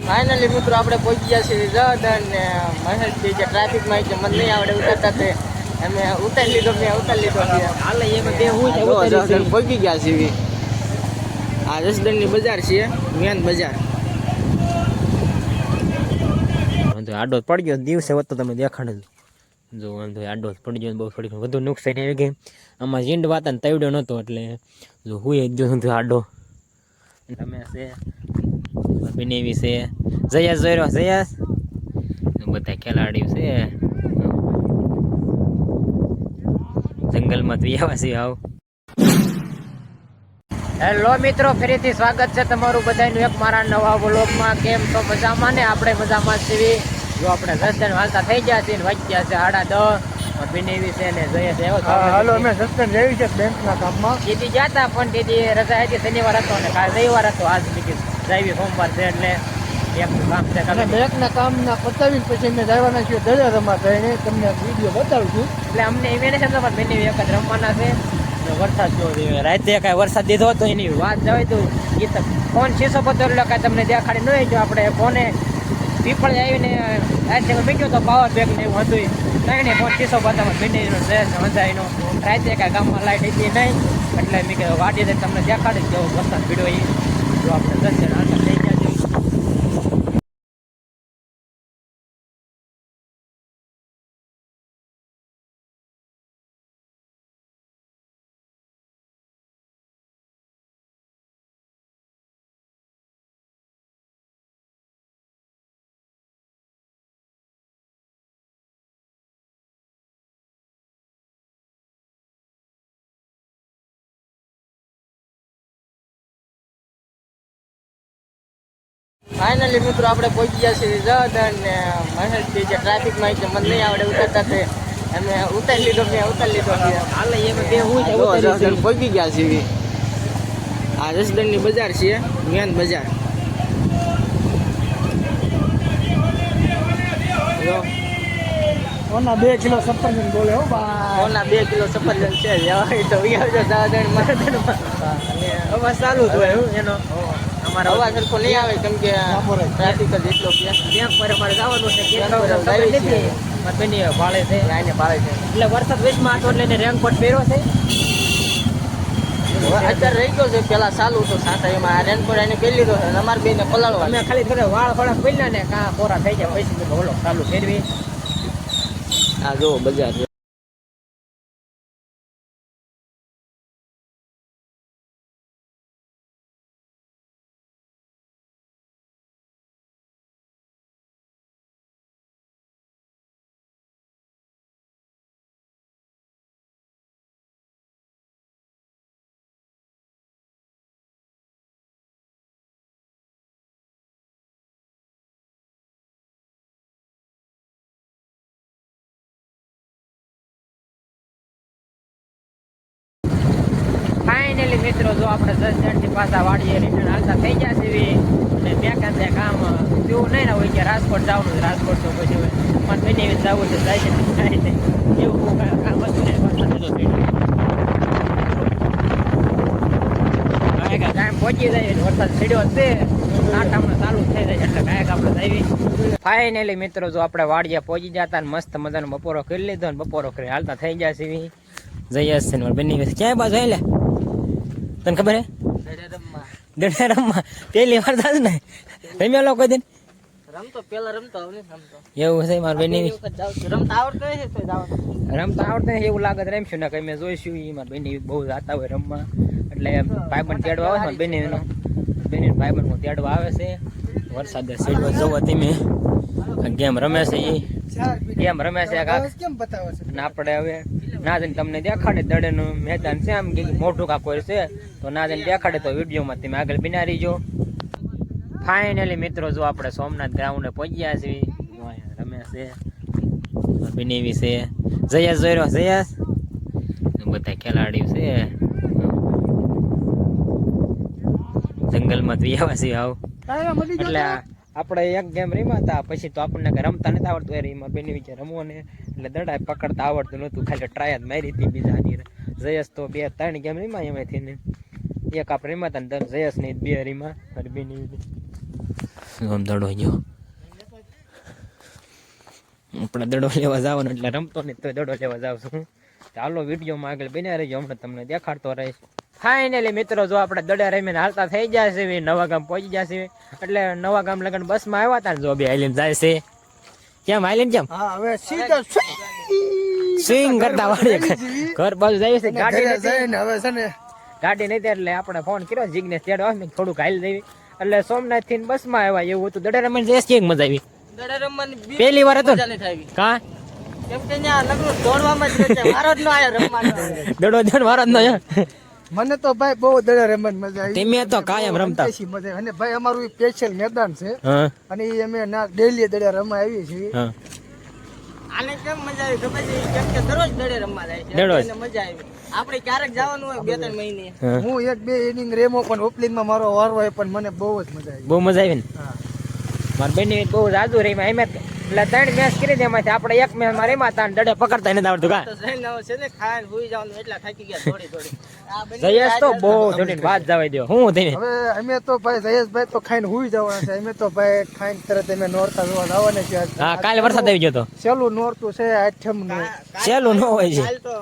Finally મિત્રો આપણે પહોંચી ગયા છીએ રદ અને મહેશજી જે ટ્રાફિકમાં છે મને નહીં આવડે ઉતરતા તે અમે ઉતારી લીધો હાલે એમાં બે હું પહોંચી ગયા છીએ. આ જસદણની બજાર છે, મેન બજાર. આડો પડી ગયો દિવસે હોત તો તમે દેખાડે જો વાંધો આડો પડી ગયો બહુ થોડી વધુ નુકસાન આવી ગઈ. આમાં જીંડ વાતા ને તવડ્યો નહોતો એટલે જો હું જ જો આડો તમે છે બનેવી છે જયાસ જોઈ રહ્યો જયાસ બધા ખેલાડીઓ છે જંગલમાં તો આવા છે. આવ હેલો મિત્રો, ફરીથી સ્વાગત છે તમારું બધાનું એક મારા નવા વ્લોગમાં. કેમ તો મજામાં ને? આપણે મજામાં છીએ. જો આપણે જસદણ હાલતા થઈ ગયા છીએ, વાગ્યા છે 10:30. બનેવી છે ને જયાસ હાલો અમે જસદણ જઈ છે બેંકના કામમાં. દીદી જતા પણ દીદી રજા હતી, શનિવાર હતો ને કાલે રવિવાર હતો. આજ બીજી જાવી સોમવાર છે એટલે બેંકનું કામ છે. અને બેંકના કામના પતાવી પછી અમે જવાના છીએ દરિયા રમવા જઈને તમને વિડીયો બતાવું છું. એટલે અમને એમ નથી સમજવા બનેવી એક જ રમવાના છે. વરસાદ જો રાતે કાંઈ વરસાદ દીધો હતો એની વાત જવાય તો એ તો ફોન 675 એટલે કાંઈ તમને દેખાડી નહીં. જો આપણે ફોને પીપળ આવીને રાતે મૂક્યો તો પાવર બેંક ને એવું હતું નહીં ને ફોન 650 બનેવીનો વધારીનો રાતે કાંઈ ગામમાં લાઈટ હતી નહીં એટલે મેં કીધું વાડીએ તમને દેખાડી જેવો વરસાદ પીડ્યો એ. જો આપણે 10 જણ હાલતા થઈ ગયા છે. ફાઇનલી મિત્રો આપણે પહોંચી ગયા છીએ રદ અને મહેશજી જે ટ્રાફિકમાં છે મને નહીં આવડે ઉતરતા તે અમે ઉતારી લીધો હાલે એમાં બે હું પહોંચી ગયા છીએ. આ જસદણની બજાર છે, મેન બજાર. ઓના 2 કિલો સફરજન બોલે હો બા. ઓના 2 કિલો સફરજન છે તો અવાજ ચાલુ જ હોય એનો. અમારો અવાજ સરખો નહીં આવે કેમ કે ટ્રાફિક જ એટલો બેંક પર અમારે જવાનું છે. બની ભાડે છે આને ભાડે છે એટલે વરસાદ વેચમાં હતો એટલે એને રેનકોટ પહેર્યો છે. અત્યારે રહી ગયો છે, પેલા ચાલુ તો સાથે એમાં રેનકોટ એને પહેરી લીધો છે. અમારે બેને પલાળવા અમે ખાલી થોડા વાળ થોડા પહેર્યા ને કાં કોરા થઈ જાય પછી બોલો ચાલુ ફેરવી. આ જો બજાર ફાઇનલી મિત્રો જો આપણે 10 થી પાછા વાડીએ રિટર્ન હાલતા થઈ ગયા છે અને બેંક કામ જેવું નહીં ને હોય કે રાજકોટ જવાનું રાજકોટ તો પછી હોય મને બની જવું છે જાય છે એવું કામ હતું ને ટાઈમ પહોંચી જાય વરસાદ છેડ્યો છે નાટામાં ચાલુ થઈ જાય એટલે કાંઈક આપણે જઈએ. ફાઇનલી મિત્રો જો આપણે વાડીએ પહોંચી જતા ને મસ્ત મજાનો બપોરો કરી લીધો ને બપોરો કરી હાલતા થઈ ગયા છે જઈએ છે ને બની ક્યાંય બાજુ એટલે તને ખબર હે દડા રમવા પેલી વાર થાય ને રમ્યા લોકો દિન રમતો પેલા રમતો એવું છે મારા બેની રમતા આવડતો એવું લાગે રમશું ને કઈ મેં જોઈશું એ મારા બેની બહુ જાતા હોય રમવા એટલે ભાઈબંધ તેડવા આવે છે બેની ભાઈબંધ તેડવા આવે છે. વરસાદ સીડવા જોવો તમે ગેમ રમે છે એ ગેમ રમે છે અને આપણે હવે ના જઈને તમને દેખાડે દડેનું મેદાન છે આમ કે મોટું કાંક હોય છે તો ના જઈને દેખાડે તો વિડીયોમાં તમે આગળ બિના રહીજો. ફાઇનલી મિત્રો જો આપણે સોમનાથ ગ્રાઉન્ડે પહોંચ્યા છીએ. રમે છે બનેવી છે જયાસ જોઈ રહ્યો જયાસ બધા ખેલાડીઓ છે જંગલમાં તો આવા છે. આવ એટલે આપણે એક ગેમ રમ્યા હતા પછી તો આપણને કઈ રમતા નથી આવડતું. એમાં બેની વિચાર રમવો ને એટલે દડા પકડતા આવડતું નહોતું, ખાલી ટ્રાય જ મારી હતી બીજાની. જયેશ તો 2-3 ગેમ રમ્યા એમાંથી ને એક આપણે રમ્યા હતા ને જયેશ ની 2 રમ્યા બેની આમ દડો ગયો આપણે દડો લેવા જવાનો એટલે રમતો નહીં તો દડો લેવા જાવ છું. ચાલો વિડીયોમાં આગળ બન્યા રહેજો, હમણાં તમને દેખાડતો રહીશ. ફાઇનલી મિત્રો જો આપણે દડા રમીને હાલતા થઈ જાય છે, નવા ગામ પહોંચી જશે. એટલે નવા ગામ લગન બસમાં આવ્યા હતા ને જો બે હાલીને જાય છે. કેમ હાલીને કેમ હા હવે સીધા સ્વિંગ કરતા વાળી ઘર બાજુ જાય છે. ગાડી ઘરે જઈને હવે છે ને ગાડી નહીં એટલે આપણે ફોન કર્યો જીગ્નેશ તેડવા આવે થોડુંક હાલી દેવી. એટલે સોમનાથ થી બસમાં આવ્યા એવું હતું. દડા રમીને જઈશ કેમ મજા આવી? દડા રમવાની પહેલી વાર હતો મજા નથી આવી. કા કેમ કે ત્યાં લગન દોડવામાં જ રહે છે. મારો જ ન આયો રમવાનો. દડો દડ મારો જ ન મને તો ભાઈ બહુ દડા રમવાની મજા આવી. તમે તો કાયમ રમતા. બેસી મજા આવી. અને ભાઈ અમારું સ્પેશિયલ મેદાન છે હા અને ઈ અમે ના ડેલી દડા રમવા આવીએ છીએ. હા આને કેમ મજા આવી ખબર છે? કેમ કે દરરોજ દડે રમવા જાય છે. દરરોજ. એને મજા આવી. આપણે ક્યારેક જવાનું હોય 2-3 મહિને. હા. હું એક બે ઇનિંગ રેમો પણ ઓપનિંગમાં મારો વાર હોય પણ મને બહુ જ મજા આવી. બહુ મજા આવી ને હા મારા બેન બહુ જાદુ રહી એમ એટલે 3 મેચ કરી દે એમાંથી આપણે એક મેચ માં રેમાં તા દડે પકડતા નથી આવડતું કા તો જઈને આવે છે ને ખાઈને હુઈ જવાનું એટલા થાકી ગયા થોડી થોડી. આ બંને જયેશ તો બહુ થોડી વાત જવાય દો હું થઈને હવે અમે તો ભાઈ જયેશભાઈ તો ખાઈને હુઈ જવાના છે. અમે તો ભાઈ ખાઈને તરત અમે નોરતા જોવા જવાના છે. હા કાલે વરસાદ આવી ગયો તો છેલ્લું નોરતું છે આઠમનું. સહેલું ન હોય છે. કાલ તો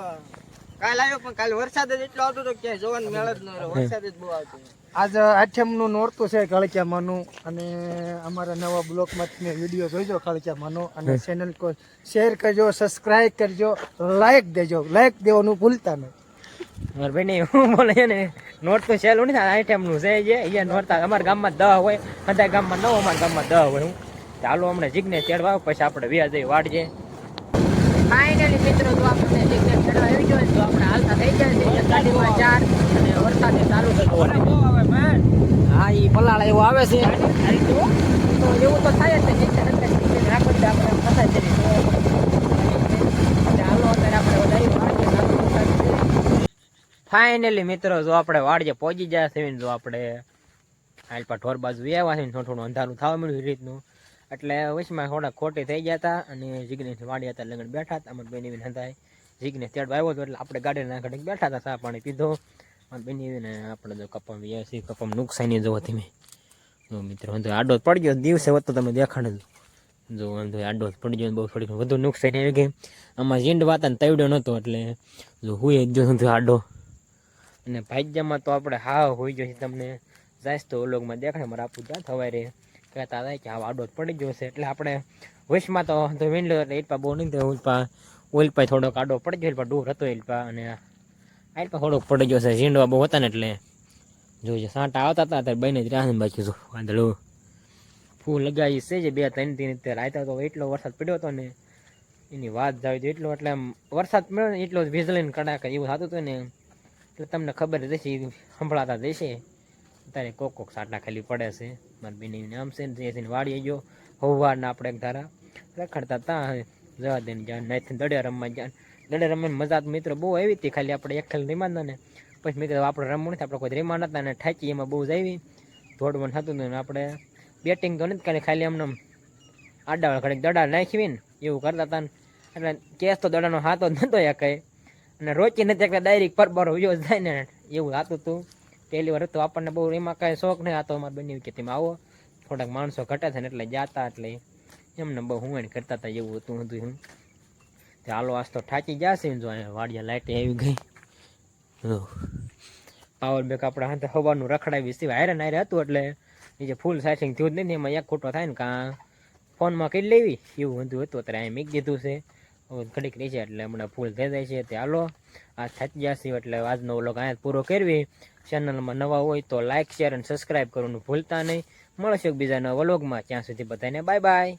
કાલ આવ્યો પણ કાલ વરસાદ જ એટલો આવતો હતો કે જોવાનું મેળ જ ન રહ્યો. વરસાદ જ બહુ આવતો. આજ આઠમનું નોરતું છે કળકિયામાંનું અને અમારા નવા બ્લોગમાં તમે વિડીયો જોઈજો કળકિયામાંનો અને ચેનલ કો શેર કરજો, સબસ્ક્રાઇબ કરજો, લાઈક દેજો. લાઈક દેવાનું ભૂલતા નહીં. મારા બેન હું બોલે છે ને નોટ તો સહેલું નહીં થાય આઈટમ નું છે જે અહીંયા નોરતા અમારા ગામમાં 10 હોય, બધા ગામમાં 9, અમારા ગામમાં 10 હોય. હું ચાલો હમણાં જીગ્નેશ તેડવા પછી આપણે વ્યા જઈ વાડજે. ફાઇનલી મિત્રો જો આપણે જીગ્નેશ તેડવા આવી ગયો તો આપણે હાલતા થઈ જાય છે ગાડીમાં 4 અને વરસાદ ચાલુ થતો હોય. હા ઈ પલાળા એવું આવે છે તો એવું તો થાય જ ને રાખો આપણે ફસાઈ જઈએ. ચાલો અત્યારે આપણે વધારે ફાઇનલી મિત્રો જો આપણે વાડીએ પહોંચી ગયા છે જો આપણે હાલપા ઢોર બાજુ આવ્યા છે થોડું થોડું અંધારું થવા મળ્યું રીતનું. એટલે વચમાં થોડા ખોટી થઈ ગયા હતા અને જીગ્નેશ વાડી હતા લગન બેઠા હતા. અમારા બેન હતા જીગ્નેશ તેડવા આવ્યો હતો એટલે આપણે ગાડીના ઘડીક બેઠા હતા, ચા પાણી પીધો. અમારા બેન ને આપણે જો કપમ વ્યા છીએ કપમ નુકસાની જોવો તમે જો મિત્રો વાંધો આડો પડી ગયો દિવસે હોત તો તમે દેખાડે જો વાંધો આડો પડી ગયો બહુ થોડીક વધુ નુકસાની આવી ગઈ. આમાં જીંડ વાતા ને તવડ્યો નહોતો એટલે જો હુઈ જ જો આડો. અને ભાગ્યમાં તો આપણે હા હોઈ જશે તમને જાય તો ઓલોગમાં દેખાડે મારા આપું ત્યાં થવાય રે કહેતા હતા કે આ આડો પડી ગયો છે. એટલે આપણે વશમાં તો વિંડો એટલે એલપા બહુ નહીં થયો ઓલપા થોડોક આડો પડી ગયો એલપા દૂર હતો એલપા અને આલપા થોડોક પડી ગયો છે. ઝીંડવા બહુ હતા ને એટલે જોજો સાંટા આવતા હતા ત્યારે બને જ રહ્યા બાકી જો વાંધળું ફૂલ લગાવી છે જે 2-3 દિન અત્યારે આવ્યા તો એટલો વરસાદ પડ્યો હતો ને એની વાત જાવી તો એટલો એટલે આમ વરસાદ મળ્યો ને એટલો વીજળીને કડાકા એવું થતું હતું ને એટલે તમને ખબર રહેશે સંભળાતા રહેશે. અત્યારે કોક સાટા ખાલી પડે છે. મારા બેન આમ છે ને વાડીએ ગયો હવારના આપણે એક ધારા રખડતા ત્યાં જવા દઈને જ્યાં નાથી દડે રમવા જ્યાં દડે રમવાની મજા તો મિત્રો બહુ આવી હતી. ખાલી આપણે એક ખાલી રમાડતા ને પછી મેં કીધું આપણે રમવું નથી આપણે કોઈ રેમા નતા ને ઠાકી એમાં બહુ જ આવી દોડવાનું થતું ને આપણે બેટિંગ તો નથી ખાલી એમને આડા ઘડીક દડા નાખવી ને એવું કરતા હતા. એટલે કેસ તો દડાનો હાથો જ નતો એ કંઈ અને રોચી નથી એટલે ડાયરેક્ટ પરબારો વ્યો જાય ને એવું થતું હતું. પહેલી વાર હતું આપણને બહુ એમાં કાંઈ શોખ નહીં. આ તો અમારે બન્યું કે તમે આવો થોડાક માણસો ઘટે છે ને એટલે જાતા એટલે એમને બહુ હું કરતા હતા એવું હતું હતું હું ચાલો આજ તો ઠાકી જશે ને જો વાડિયા લાઇટ આવી ગઈ. પાવર બેક આપણે હાથે હવાનું રખડાવી સિવાય હારે નારે હતું એટલે એ જે ફૂલ સેટિંગ થયું જ નથી એમાં એક ખોટો થાય ને કાં ફોનમાં કરી લેવી એવું બધું હતું. અત્યારે અહીં મૂકી દીધું છે હવે ઘડીક રહી છે એટલે હમણાં ફૂલ થઈ જાય છે. તે હાલો આ થાકી જશે એટલે આજનો વ્લોગ અહીંયા પૂરો કરવી. ચેનલમાં નવા હોય તો લાઇક શેર અને સબસ્ક્રાઈબ કરવાનું ભૂલતા નહીં. મળશે બીજા નવા વ્લોગમાં ત્યાં સુધી બધાને બાય બાય.